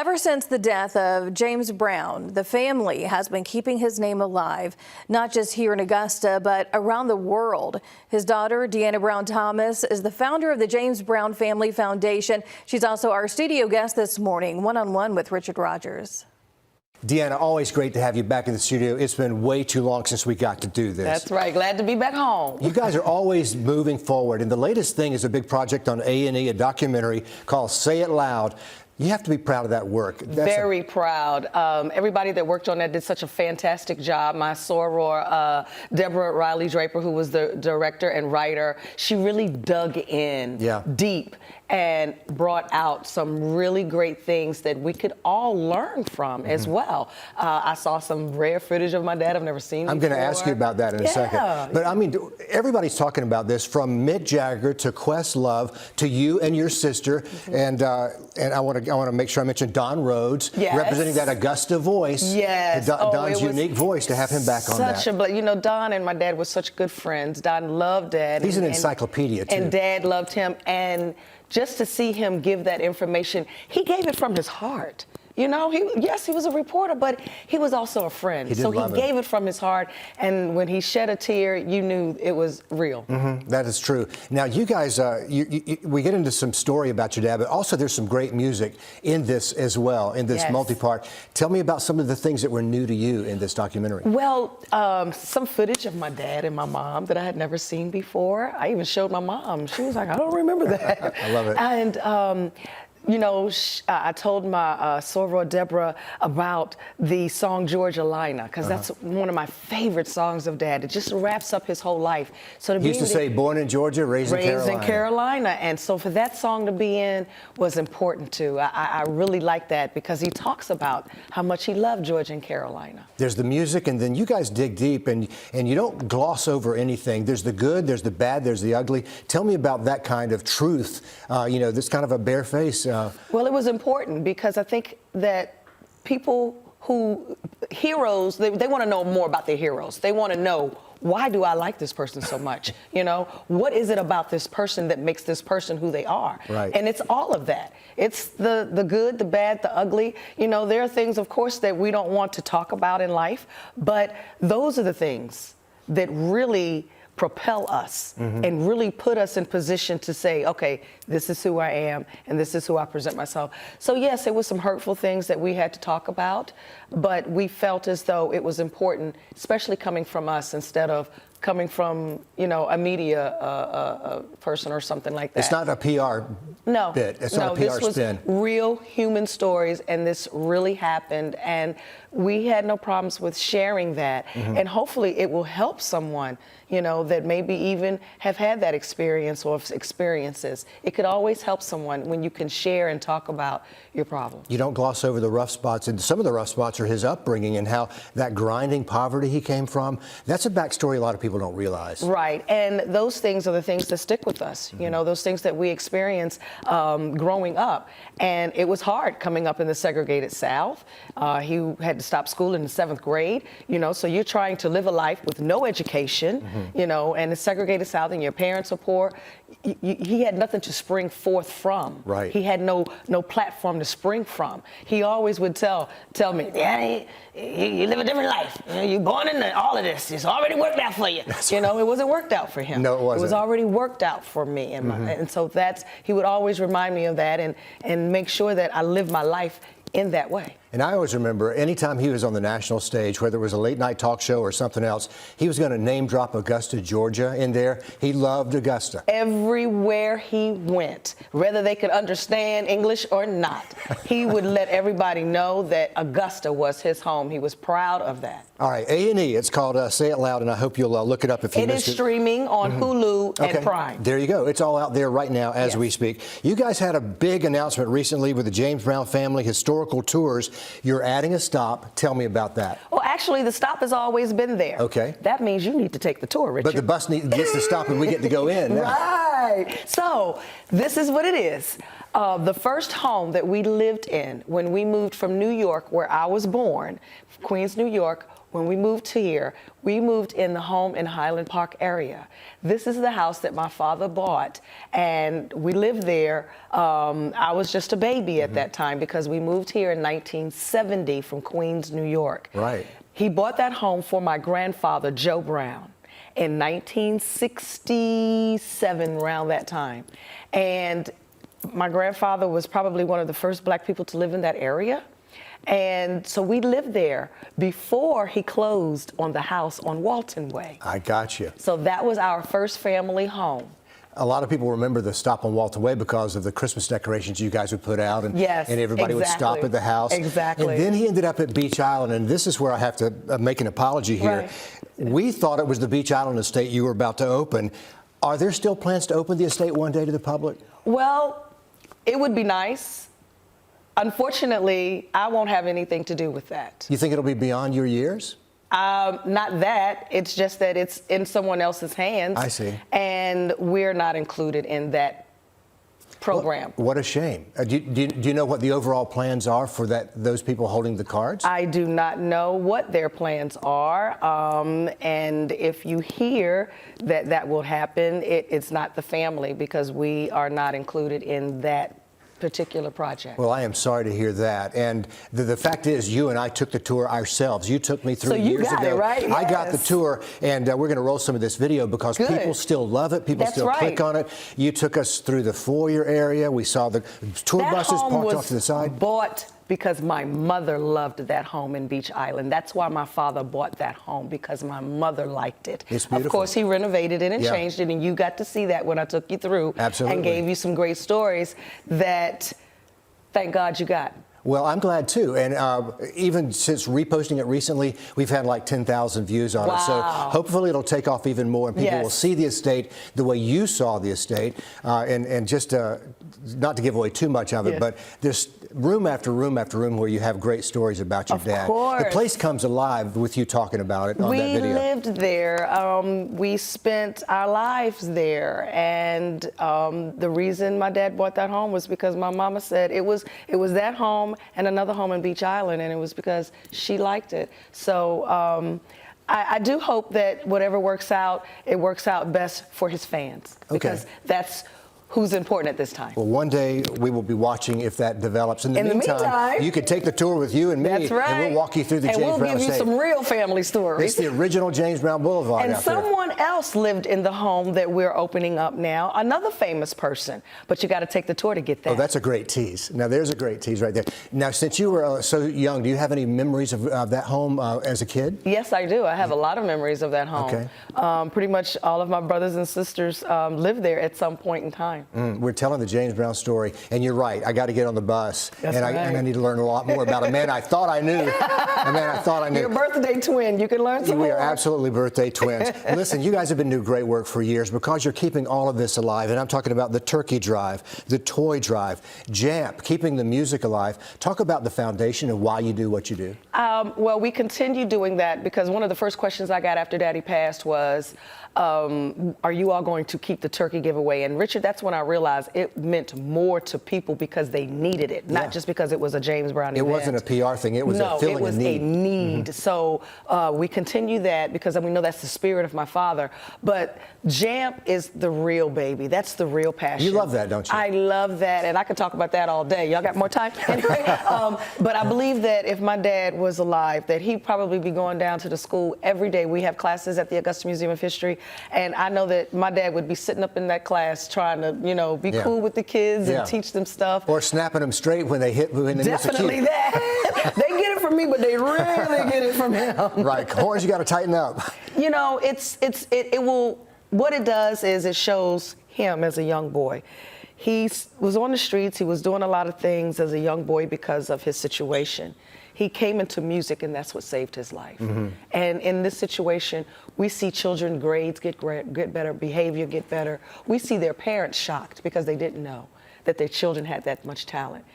Ever since the death of James Brown, the family has been keeping his name alive, not just here in Augusta, but around the world. His daughter, Deanna Brown-Thomas, is the founder of the James Brown Family Foundation. She's also our studio guest this morning, one-on-one with Richard Rogers. Deanna, always great to have you back in the studio. It's been way too long since we got to do this. That's right. Glad to be back home. You guys are always moving forward, and the latest thing is a big project on A&E, a documentary called Say It Loud. You have to be proud of that work. Very proud. Everybody that worked on that did such a fantastic job. My soror, Deborah Riley-Draper, who was the director and writer, she really dug in deep and brought out some really great things that we could all learn from as well. I saw some rare footage of my dad I've never seen before. I'm going to ask you about that in a second. But I mean, everybody's talking about this, from Mick Jagger to Questlove to you and your sister, and I want to make sure I mention Don Rhodes, representing that Augusta voice. Don's unique voice, to have him back on that. You know, Don and my dad were such good friends. Don loved Dad. He's an encyclopedia too. And Dad loved him, and just to see him give that information, he gave it from his heart. You know, yes, he was a reporter, but he was also a friend. So he gave it from his heart, and when he shed a tear, you knew it was real. That is true. Now, you guys, we get into some story about your dad, but also there's some great music in this as well, in this multi-part. Tell me about some of the things that were new to you in this documentary. Well, some footage of my dad and my mom that I had never seen before. I even showed my mom. She was like, I don't remember that. I love it. And you know, I told my soror Deborah about the song Georgia Lina, because that's one of my favorite songs of Dad. It just wraps up his whole life. So to he used to say, born in Georgia, raised in Carolina. And so for that song to be in was important too. I really like that, because he talks about how much he loved Georgia and Carolina. There's the music, and then you guys dig deep, and you don't gloss over anything. There's the good, there's the bad, there's the ugly. Tell me about that kind of truth, you know, this kind of a bare face. Well, it was important, because I think that people heroes, they want to know more about their heroes. They want to know, why do I like this person so much? You know, what is it about this person that makes this person who they are? Right. And it's all of that. It's the good, the bad, the ugly. You know, there are things, of course, that we don't want to talk about in life, but those are the things that really propel us and really put us in position to say, okay, this is who I am and this is who I present myself. So yes, it was some hurtful things that we had to talk about, but we felt as though it was important, especially coming from us instead of coming from, you know, a media person or something like that. It's not a PR bit. It's not a PR spin. This was real human stories, and this really happened, and we had no problems with sharing that. And hopefully it will help someone, you know, that maybe even have had that experience or experiences. It could always help someone when you can share and talk about your problem. You don't gloss over the rough spots, and some of the rough spots are his upbringing and how that grinding poverty he came from. That's a backstory a lot of people don't realize. Right, and those things are the things that stick with us, you know, those things that we experience growing up. And it was hard coming up in the segregated South. He had to stop school in the 7th grade, you know, so you're trying to live a life with no education, you know, and the segregated South, and your parents are poor. He had nothing to spring forth from. Right. He had no platform to spring from. He always would tell me, Daddy, you live a different life. You know, you're born into all of this. It's already worked out for you. You know, it wasn't worked out for him. No, it wasn't. It was already worked out for me. And, and so he would always remind me of that and make sure that I live my life in that way. And I always remember anytime he was on the national stage, whether it was a late night talk show or something else, he was going to name drop Augusta, Georgia in there. He loved Augusta. Everywhere he went, whether they could understand English or not, he would let everybody know that Augusta was his home. He was proud of that. All right, A&E, it's called Say It Loud, and I hope you'll look it up if you missed it. It is streaming on Hulu and Prime. There you go. It's all out there right now as we speak. You guys had a big announcement recently with the James Brown Family Historical Tours. You're adding a stop. Tell me about that. Well, actually, the stop has always been there. Okay. That means you need to take the tour, Richard. But the bus gets to stop and we get to go in. Right. So this is what it is. The first home that we lived in when we moved from New York, where I was born, Queens, New York, when we moved to here, we moved in the home in Highland Park area. This is the house that my father bought, and we lived there. I was just a baby at that time because we moved here in 1970 from Queens, New York. Right. He bought that home for my grandfather, Joe Brown, in 1967, around that time. And my grandfather was probably one of the first black people to live in that area. And so we lived there before he closed on the house on Walton Way. I got you. So that was our first family home. A lot of people remember the stop on Walton Way because of the Christmas decorations you guys would put out, and, Yes, and everybody would stop exactly. at the house. Exactly. And then he ended up at Beach Island, and this is where I have to make an apology here. Right. We thought it was the Beach Island estate you were about to open. Are there still plans to open the estate one day to the public? Well, it would be nice. Unfortunately, I won't have anything to do with that. You think it'll be beyond your years? Not that. It's just that it's in someone else's hands. I see. And we're not included in that program. What a shame. Do you know what the overall plans are for those people holding the cards? I do not know what their plans are. And if you hear that that will happen, it's not the family, because we are not included in that particular project. Well, I am sorry to hear that. And the fact is, you and I took the tour ourselves. You took me through So you years got ago. it, right? I got the Yes. tour, and we're going to roll some of this video because Good. people still love it. People That's still right. click on it. You took us through the foyer area. We saw the tour That buses home parked was off to the side. bought because my mother loved that home in Beach Island. That's why my father bought that home, because my mother liked it. It's beautiful. Of course, he renovated it and Yeah. changed it, and you got to see that when I took you through. Absolutely. And gave you some great stories that, thank God, you got. Well, I'm glad too. And even since reposting it recently, we've had like 10,000 views on it. So Wow. hopefully it'll take off even more, and people Yes. will see the estate the way you saw the estate. And just not to give away too much of it, Yeah. but there's room after room after room where you have great stories about your Of dad. course. The place comes alive with you talking about it on that We video. lived there. We spent our lives there, and the reason my dad bought that home was because my mama said it was that home and another home in Beach Island, and it was because she liked it. So I do hope that whatever works out, it works out best for his fans, because that's who's important at this time. Well, one day we will be watching if that develops. In the meantime, you can take the tour with you and me, That's right. and we'll walk you through the and James Brown we'll give you estate. some real family stories. It's the original James Brown Boulevard And out there. someone else lived in the home that we're opening up now, another famous person. But you got to take the tour to get that. Oh, that's a great tease. Now, there's a great tease right there. Now, since you were so young, do you have any memories of that home as a kid? Yes, I do. I have a lot of memories of that home. Okay. Pretty much all of my brothers and sisters lived there at some point in time. We're telling the James Brown story, and you're right. I got to get on the bus, That's and right. I need to learn a lot more about a man I thought I knew. A man I thought I knew. Your birthday twin. You can learn some We more. are absolutely birthday twins. Listen, you guys have been doing great work for years because you're keeping all of this alive. And I'm talking about the turkey drive, the toy drive, JAMP, keeping the music alive. Talk about the foundation and why you do what you do. Well, we continue doing that because one of the first questions I got after Daddy passed was, are you all going to keep the turkey giveaway? And Richard, that's when I realized it meant more to people because they needed it, not just because it was a James Brown event. It wasn't a PR thing. It was a filling it was a need. a need. So we continue that because we know that's the spirit of my father. But JAMP is the real baby. That's the real passion. You love that, don't you? I love that, and I could talk about that all day. Y'all got more time? Anyway, but I believe that if my dad was alive, that he'd probably be going down to the school every day. We have classes at the Augusta Museum of History, and I know that my dad would be sitting up in that class trying to, be cool with the kids and teach them stuff. Or snapping them straight when they miss a Definitely cue. that. They get it from me, but they really get it from him. Right, horns, you got to tighten up. What it does is it shows him as a young boy. He was on the streets. He was doing a lot of things as a young boy because of his situation. He came into music, and that's what saved his life. Mm-hmm. And in this situation, we see children grades get better, behavior get better. We see their parents shocked because they didn't know that their children had that much talent.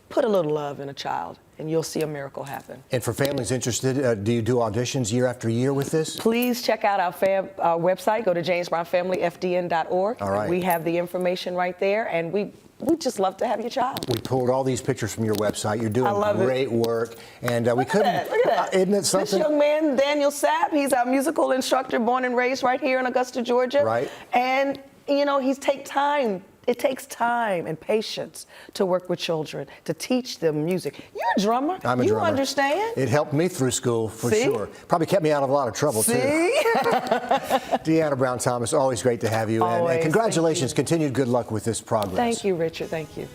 Put a little love in a child, and you'll see a miracle happen. And for families interested, do you do auditions year after year with this? Please check out our website. Go to jamesbrownfamilyfdn.org. All right. We have the information right there, and we we just love to have your child. We pulled all these pictures from your website. You're doing I love great work, and we couldn't. Look at that. Isn't it This something? young man, Daniel Sapp, he's our musical instructor, born and raised right here in Augusta, Georgia. Right. And you know, it takes time and patience to work with children, to teach them music. You're a drummer. I'm a drummer. You understand? It helped me through school for See? sure. Probably kept me out of a lot of trouble too. See? Deanna Brown-Thomas, always great to have you. And Always. congratulations. Continued good luck with this progress. Thank you, Richard. Thank you.